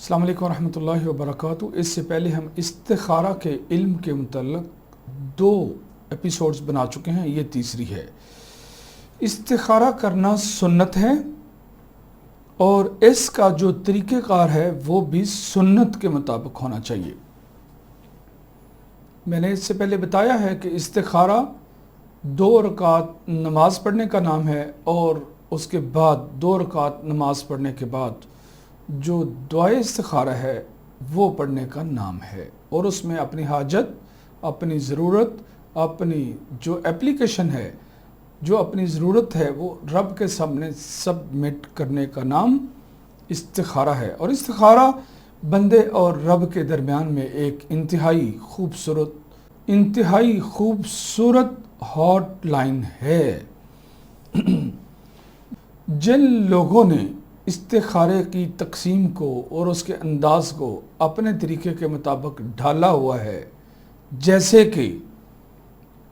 السلام علیکم ورحمۃ اللہ وبرکاتہ۔ اس سے پہلے ہم استخارہ کے علم کے متعلق 2 ایپیسوڈز بنا چکے ہیں، یہ تیسری ہے۔ استخارہ کرنا سنت ہے اور اس کا جو طریقہ کار ہے وہ بھی سنت کے مطابق ہونا چاہیے۔ میں نے اس سے پہلے بتایا ہے کہ استخارہ 2 رکعت نماز پڑھنے کا نام ہے، اور اس کے بعد 2 رکعت نماز پڑھنے کے بعد جو دعائے استخارہ ہے وہ پڑھنے کا نام ہے، اور اس میں اپنی حاجت، اپنی ضرورت، اپنی جو اپلیکیشن ہے، جو اپنی ضرورت ہے وہ رب کے سامنے سبمٹ کرنے کا نام استخارہ ہے۔ اور استخارہ بندے اور رب کے درمیان میں ایک انتہائی خوبصورت ہاٹ لائن ہے۔ جن لوگوں نے استخارے کی تقسیم کو اور اس کے انداز کو اپنے طریقے کے مطابق ڈھالا ہوا ہے، جیسے کہ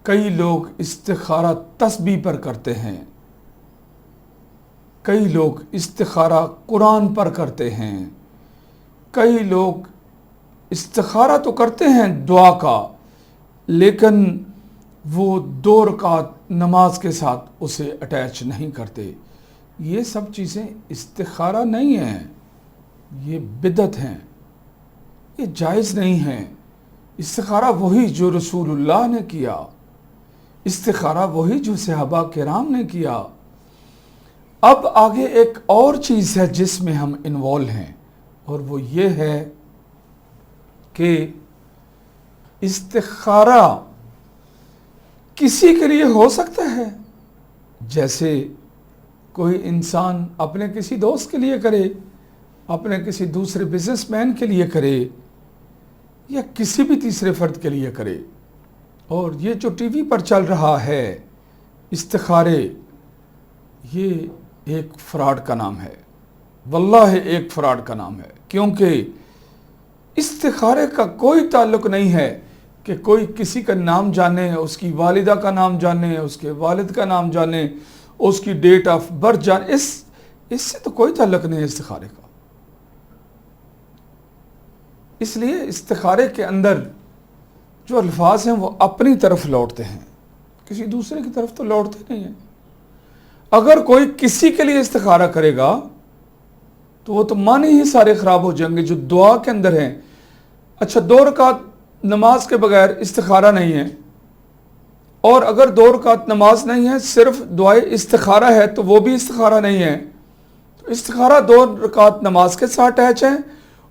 کئی لوگ استخارہ تسبیح پر کرتے ہیں، کئی لوگ استخارہ قرآن پر کرتے ہیں، کئی لوگ استخارہ تو کرتے ہیں دعا کا، لیکن وہ 2 رکعت نماز کے ساتھ اسے اٹیچ نہیں کرتے۔ یہ سب چیزیں استخارہ نہیں ہیں، یہ بدعت ہیں، یہ جائز نہیں ہیں۔ استخارہ وہی جو رسول اللہ نے کیا، استخارہ وہی جو صحابہ کرام نے کیا۔ اب آگے ایک اور چیز ہے جس میں ہم انوالو ہیں، اور وہ یہ ہے کہ استخارہ کسی کے لیے ہو سکتا ہے، جیسے کوئی انسان اپنے کسی دوست کے لیے کرے، اپنے کسی دوسرے بزنس مین کے لیے کرے، یا کسی بھی تیسرے فرد کے لیے کرے۔ اور یہ جو ٹی وی پر چل رہا ہے استخارے، یہ ایک فراڈ کا نام ہے، واللہ ایک فراڈ کا نام ہے، کیونکہ استخارے کا کوئی تعلق نہیں ہے کہ کوئی کسی کا نام جانے، اس کی والدہ کا نام جانے، اس کے والد کا نام جانے، اس کی ڈیٹ آف برتھ جانے، اس سے تو کوئی تعلق نہیں ہے استخارے کا۔ اس لیے استخارے کے اندر جو الفاظ ہیں وہ اپنی طرف لوٹتے ہیں، کسی دوسرے کی طرف تو لوٹتے نہیں ہیں۔ اگر کوئی کسی کے لیے استخارہ کرے گا تو وہ تو معنی ہی سارے خراب ہو جائیں گے جو دعا کے اندر ہیں۔ اچھا، 2 رکعت نماز کے بغیر استخارہ نہیں ہے، اور اگر 2 رکعت نماز نہیں ہے، صرف دعائے استخارہ ہے، تو وہ بھی استخارہ نہیں ہے۔ تو استخارہ 2 رکعت نماز کے ساتھ اٹیچ ہے،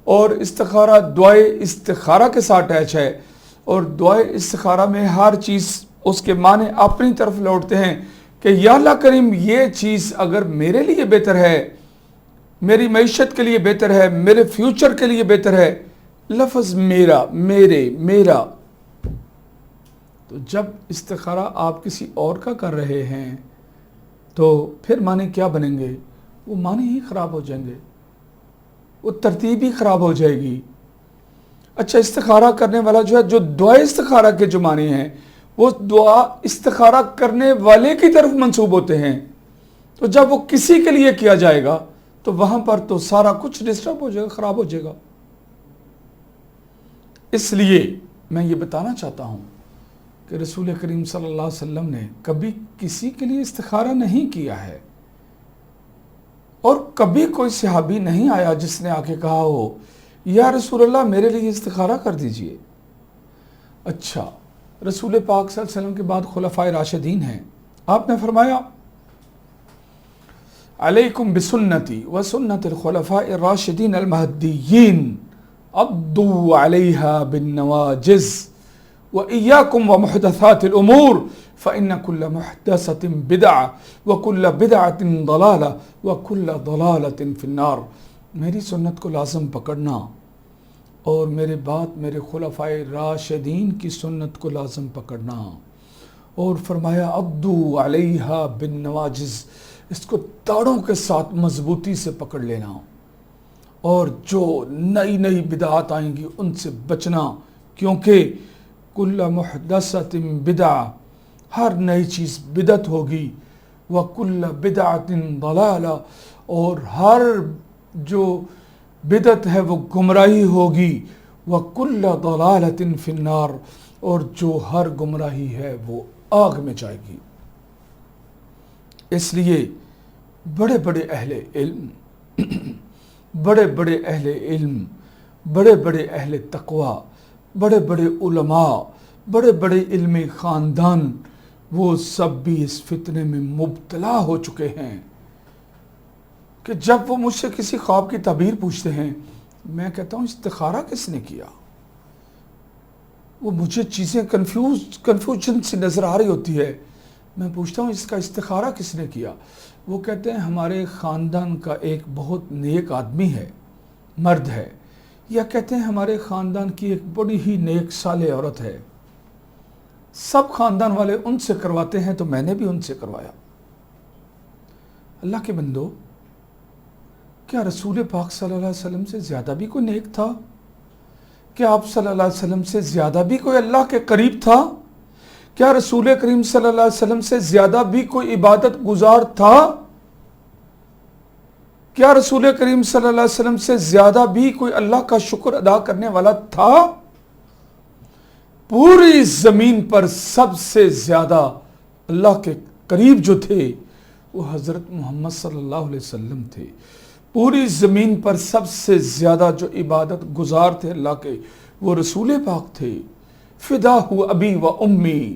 اور استخارہ دعائے استخارہ کے ساتھ اٹیچ ہے، اور دعائے استخارہ میں ہر چیز اس کے معنی اپنی طرف لوٹتے ہیں کہ یا اللہ کریم یہ چیز اگر میرے لیے بہتر ہے، میری معیشت کے لیے بہتر ہے، میرے فیوچر کے لیے بہتر ہے، لفظ میرا، میرے، میرا۔ تو جب استخارہ آپ کسی اور کا کر رہے ہیں تو پھر معنی کیا بنیں گے؟ وہ معنی ہی خراب ہو جائیں گے، وہ ترتیب ہی خراب ہو جائے گی۔ اچھا، استخارہ کرنے والا جو ہے، جو دعا استخارہ کے جو معنی ہیں وہ دعا استخارہ کرنے والے کی طرف منسوب ہوتے ہیں، تو جب وہ کسی کے لیے کیا جائے گا تو وہاں پر تو سارا کچھ ڈسٹرب ہو جائے گا، خراب ہو جائے گا۔ اس لیے میں یہ بتانا چاہتا ہوں کہ رسول کریم صلی اللہ علیہ وسلم نے کبھی کسی کے لیے استخارہ نہیں کیا ہے، اور کبھی کوئی صحابی نہیں آیا جس نے آ کے کہا ہو یا رسول اللہ میرے لیے استخارہ کر دیجئے۔ اچھا، رسول پاک صلی اللہ علیہ وسلم کے بعد خلفائے راشدین ہیں، آپ نے فرمایا علیکم بسنتی وسنت الخلفاء الراشدین المہدیین عضوا علیہا بالنواجذ وَإِيَّاكُمْ وَمُحْدَثَاتِ الْأُمُورِ فَإِنَّ كُلَّ مُحْدَثَةٍ بِدْعَةٍ وَكُلَّ بِدْعَةٍ ضَلَالَةٍ وَكُلَّ ضَلَالَةٍ فِي النَّارِ۔ میری سنت کو لازم پکڑنا، اور میرے بعد میرے خلفائے راشدین کی سنت کو لازم پکڑنا، اور فرمایا عضوا علیہا بالنواجذ، اس کو تاڑوں کے ساتھ مضبوطی سے پکڑ لینا، اور جو نئی نئی بدعات آئیں گی ان سے بچنا، کیونکہ کل محدثۃ بدعہ، ہر نئی چیز بدعت ہوگی، وکل بدعۃ ضلالہ، اور ہر جو بدعت ہے وہ گمراہی ہوگی، وَكُلَّ ضَلَالَةٍ فِي النَّارِ، اور جو ہر گمراہی ہے وہ آگ میں جائے گی۔ اس لیے بڑے بڑے اہل علم بڑے بڑے اہل علم، بڑے بڑے اہل تقوی، بڑے بڑے علماء، بڑے بڑے علمی خاندان، وہ سب بھی اس فتنے میں مبتلا ہو چکے ہیں کہ جب وہ مجھ سے کسی خواب کی تعبیر پوچھتے ہیں، میں کہتا ہوں استخارہ کس نے کیا؟ وہ مجھے چیزیں کنفیوژن سے نظر آ رہی ہوتی ہے، میں پوچھتا ہوں اس کا استخارہ کس نے کیا؟ وہ کہتے ہیں ہمارے خاندان کا ایک بہت نیک آدمی ہے، مرد ہے، یا کہتے ہیں ہمارے خاندان کی ایک بڑی ہی نیک صالح عورت ہے، سب خاندان والے ان سے کرواتے ہیں تو میں نے بھی ان سے کروایا۔ اللہ کے بندو، کیا رسول پاک صلی اللہ علیہ وسلم سے زیادہ بھی کوئی نیک تھا؟ کیا آپ صلی اللہ علیہ وسلم سے زیادہ بھی کوئی اللہ کے قریب تھا؟ کیا رسول کریم صلی اللہ علیہ وسلم سے زیادہ بھی کوئی عبادت گزار تھا؟ کیا رسول کریم صلی اللہ علیہ وسلم سے زیادہ بھی کوئی اللہ کا شکر ادا کرنے والا تھا؟ پوری زمین پر سب سے زیادہ اللہ کے قریب جو تھے وہ حضرت محمد صلی اللہ علیہ وسلم تھے۔ پوری زمین پر سب سے زیادہ جو عبادت گزار تھے اللہ کے، وہ رسول پاک تھے۔ فداہ ابی و امی،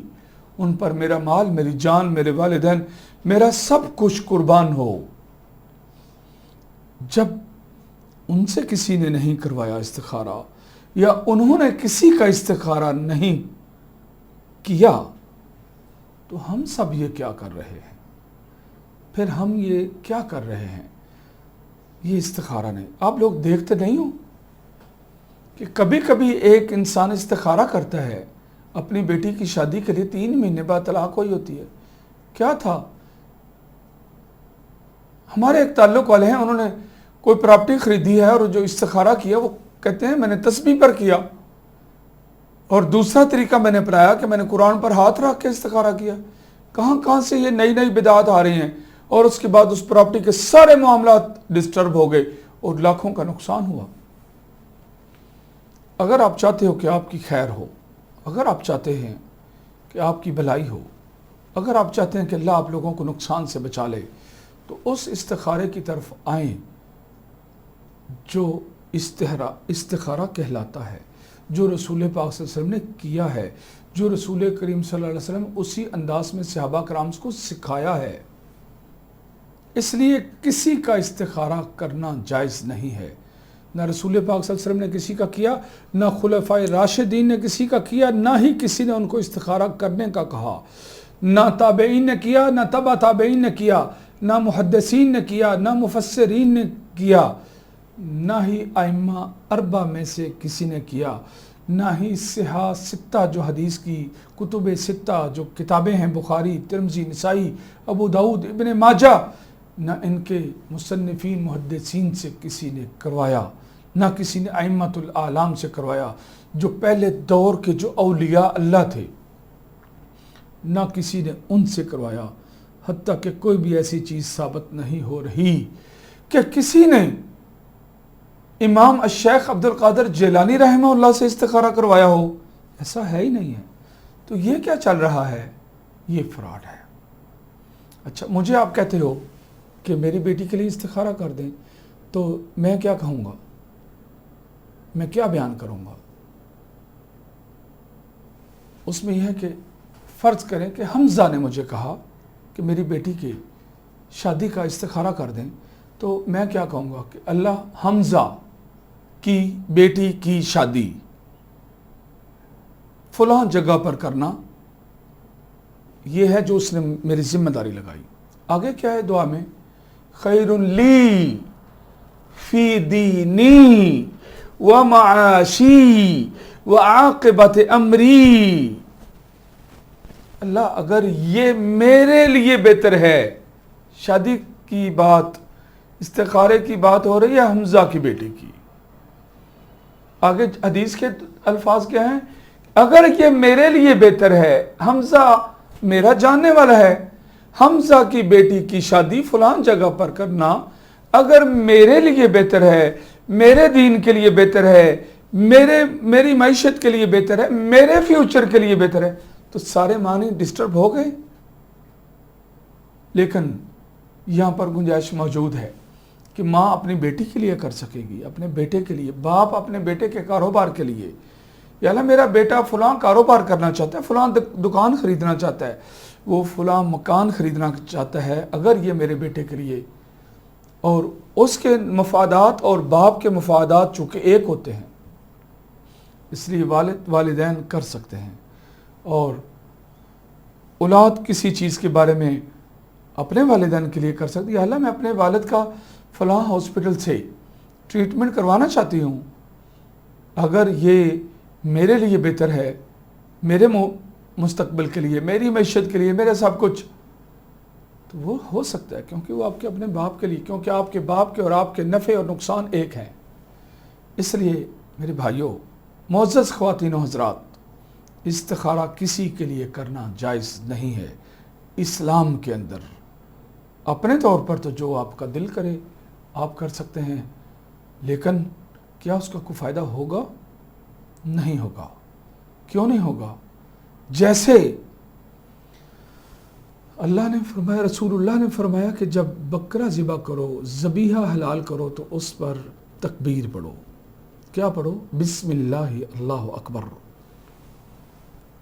ان پر میرا مال، میری جان، میرے والدین، میرا سب کچھ قربان ہو۔ جب ان سے کسی نے نہیں کروایا استخارہ، یا انہوں نے کسی کا استخارہ نہیں کیا، تو ہم سب یہ کیا کر رہے ہیں؟ پھر ہم یہ کیا کر رہے ہیں؟ یہ استخارہ نہیں۔ آپ لوگ دیکھتے نہیں ہو کہ کبھی کبھی ایک انسان استخارہ کرتا ہے اپنی بیٹی کی شادی کے لیے، 3 مہینے بعد طلاق ہوئی ہوتی ہے۔ کیا تھا؟ ہمارے ایک تعلق والے ہیں، انہوں نے کوئی پراپرٹی خریدی ہے، اور جو استخارہ کیا وہ کہتے ہیں میں نے تسبیح پر کیا، اور دوسرا طریقہ میں نے اپنایا کہ میں نے قرآن پر ہاتھ رکھ کے استخارہ کیا۔ کہاں سے یہ نئی نئی بدعات آ رہی ہیں، اور اس کے بعد اس پراپرٹی کے سارے معاملات ڈسٹرب ہو گئے اور لاکھوں کا نقصان ہوا۔ اگر آپ چاہتے ہو کہ آپ کی خیر ہو، اگر آپ چاہتے ہیں کہ آپ کی بھلائی ہو، اگر آپ چاہتے ہیں کہ اللہ آپ لوگوں کو نقصان سے بچا لے، تو اس استخارے کی طرف آئیں جو استخارہ کہلاتا ہے، جو رسول پاک صلی اللہ علیہ وسلم نے کیا ہے، جو رسول کریم صلی اللہ علیہ وسلم اسی انداز میں صحابہ کرام کو سکھایا ہے۔ اس لیے کسی کا استخارہ کرنا جائز نہیں ہے۔ نہ رسول پاک صلی اللہ علیہ وسلم نے کسی کا کیا، نہ خلفائے راشدین نے کسی کا کیا، نہ ہی کسی نے ان کو استخارہ کرنے کا کہا۔ نہ تابعین نے کیا، نہ تبع تابعین نے کیا، نہ محدثین نے کیا، نہ مفسرین نے کیا، نہ ہی ائمہ 4 میں سے کسی نے کیا، نہ ہی صحاح 6 جو حدیث کی کتب 6 جو کتابیں ہیں، بخاری، ترمذی، نسائی، ابو داؤد، ابن ماجہ، نہ ان کے مصنفین محدثین سے کسی نے کروایا، نہ کسی نے ائمۃ الاعلام سے کروایا، جو پہلے دور کے جو اولیاء اللہ تھے، نہ کسی نے ان سے کروایا۔ حتیٰ کہ کوئی بھی ایسی چیز ثابت نہیں ہو رہی کہ کسی نے امام الشیخ عبد القادر جیلانی رحمہ اللہ سے استخارہ کروایا ہو، ایسا ہے ہی نہیں ہے۔ تو یہ کیا چل رہا ہے؟ یہ فراڈ ہے۔ اچھا، مجھے آپ کہتے ہو کہ میری بیٹی کے لیے استخارہ کر دیں، تو میں کیا کہوں گا؟ میں کیا بیان کروں گا؟ اس میں یہ ہے کہ فرض کریں کہ حمزہ نے مجھے کہا کہ میری بیٹی کی شادی کا استخارہ کر دیں، تو میں کیا کہوں گا کہ اللہ حمزہ کی بیٹی کی شادی فلاں جگہ پر کرنا، یہ ہے جو اس نے میری ذمہ داری لگائی۔ آگے کیا ہے دعا میں؟ خیر لی فی دینی و معاشی و عاقبت امری۔ اللہ، اگر یہ میرے لیے بہتر ہے، شادی کی بات، استخارے کی بات ہو رہی ہے حمزہ کی بیٹی کی، آگے حدیث کے الفاظ کیا ہیں؟ اگر یہ میرے لیے بہتر ہے، حمزہ میرا جاننے والا ہے، حمزہ کی بیٹی کی شادی فلان جگہ پر کرنا اگر میرے لیے بہتر ہے، میرے دین کے لیے بہتر ہے، میری معیشت کے لیے بہتر ہے، میرے فیوچر کے لیے بہتر ہے، تو سارے معنی ڈسٹرب ہو گئے۔ لیکن یہاں پر گنجائش موجود ہے کہ ماں اپنی بیٹی کے لیے کر سکے گی، اپنے بیٹے کے لیے، باپ اپنے بیٹے کے کاروبار کے لیے، یا اللہ میرا بیٹا فلاں کاروبار کرنا چاہتا ہے، فلاں دکان خریدنا چاہتا ہے، وہ فلاں مکان خریدنا چاہتا ہے، اگر یہ میرے بیٹے کے لیے، اور اس کے مفادات اور باپ کے مفادات چونکہ ایک ہوتے ہیں، اس لیے والدین کر سکتے ہیں۔ اور اولاد کسی چیز کے بارے میں اپنے والدین کے لیے کر سکتی ہے، اللہ میں اپنے والد کا فلاں ہاسپٹل سے ٹریٹمنٹ کروانا چاہتی ہوں، اگر یہ میرے لیے بہتر ہے، میرے مستقبل کے لیے، میری معیشت کے لیے، میرے سب کچھ، تو وہ ہو سکتا ہے، کیونکہ وہ آپ کے اپنے باپ کے لیے، کیونکہ آپ کے باپ کے اور آپ کے نفع اور نقصان ایک ہیں۔ اس لیے میرے بھائیوں، معزز خواتین و حضرات، استخارہ کسی کے لیے کرنا جائز نہیں ہے اسلام کے اندر۔ اپنے طور پر تو جو آپ کا دل کرے آپ کر سکتے ہیں، لیکن کیا اس کا کوئی فائدہ ہوگا؟ نہیں ہوگا۔ کیوں نہیں ہوگا؟ جیسے اللہ نے فرمایا، رسول اللہ نے فرمایا کہ جب بکرا ذبح کرو، ذبیحہ حلال کرو، تو اس پر تکبیر پڑھو۔ کیا پڑھو؟ بسم اللہ اللہ اکبر۔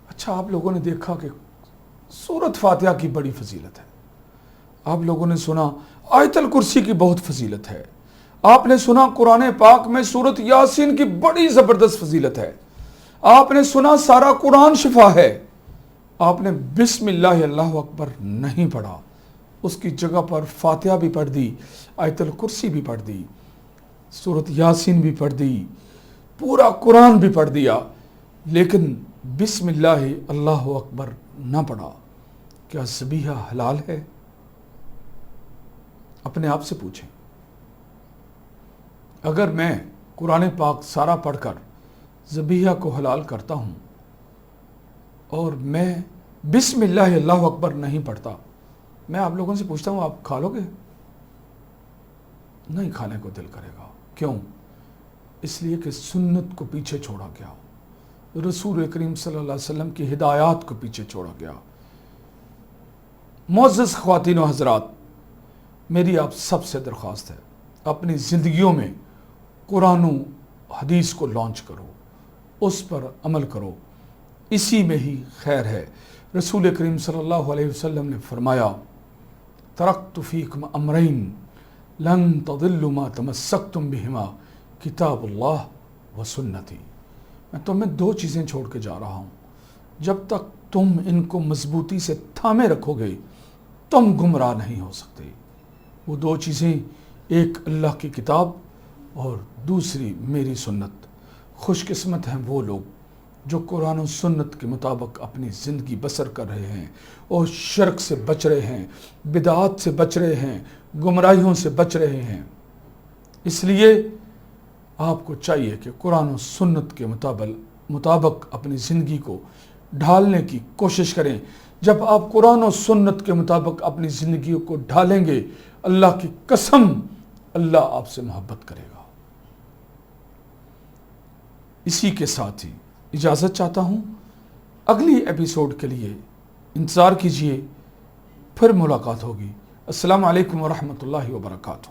اچھا، آپ لوگوں نے دیکھا کہ سورۃ فاتحہ کی بڑی فضیلت ہے، آپ لوگوں نے سنا آیت الکرسی کی بہت فضیلت ہے، آپ نے سنا قرآن پاک میں سورۃ یاسین کی بڑی زبردست فضیلت ہے، آپ نے سنا سارا قرآن شفا ہے، آپ نے بسم اللہ اللہ اکبر نہیں پڑھا، اس کی جگہ پر فاتحہ بھی پڑھ دی، آیت الکرسی بھی پڑھ دی، سورۃ یاسین بھی پڑھ دی، پورا قرآن بھی پڑھ دیا، لیکن بسم اللہ اللہ اکبر نہ پڑھا۔ کیا ذبیحہ حلال ہے؟ اپنے آپ سے پوچھیں۔ اگر میں قرآن پاک سارا پڑھ کر ذبیحہ کو حلال کرتا ہوں اور میں بسم اللہ اللہ اکبر نہیں پڑھتا، میں آپ لوگوں سے پوچھتا ہوں آپ کھا لو گے؟ نہیں کھانے کو دل کرے گا۔ کیوں؟ اس لیے کہ سنت کو پیچھے چھوڑا گیا، رسول کریم صلی اللہ علیہ وسلم کی ہدایات کو پیچھے چھوڑا گیا۔ معزز خواتین و حضرات، میری آپ سب سے درخواست ہے، اپنی زندگیوں میں قرآن و حدیث کو لانچ کرو، اس پر عمل کرو، اسی میں ہی خیر ہے۔ رسول کریم صلی اللہ علیہ وسلم نے فرمایا، ترکت فیکم امرین لن تضلوا ما تمسکتم بہما کتاب اللہ و سنتی۔ میں تمہیں دو چیزیں چھوڑ کے جا رہا ہوں، جب تک تم ان کو مضبوطی سے تھامے رکھو گے تم گمراہ نہیں ہو سکتے۔ وہ دو چیزیں، ایک اللہ کی کتاب اور دوسری میری سنت۔ خوش قسمت ہیں وہ لوگ جو قرآن و سنت کے مطابق اپنی زندگی بسر کر رہے ہیں اور شرک سے بچ رہے ہیں، بدعات سے بچ رہے ہیں، گمراہیوں سے بچ رہے ہیں۔ اس لیے آپ کو چاہیے کہ قرآن و سنت کے مطابق اپنی زندگی کو ڈھالنے کی کوشش کریں۔ جب آپ قرآن و سنت کے مطابق اپنی زندگی کو ڈھالیں گے، اللہ کی قسم اللہ آپ سے محبت کرے گا۔ اسی کے ساتھ ہی اجازت چاہتا ہوں، اگلی ایپیسوڈ کے لیے انتظار کیجئے، پھر ملاقات ہوگی۔ السلام علیکم ورحمۃ اللہ وبرکاتہ۔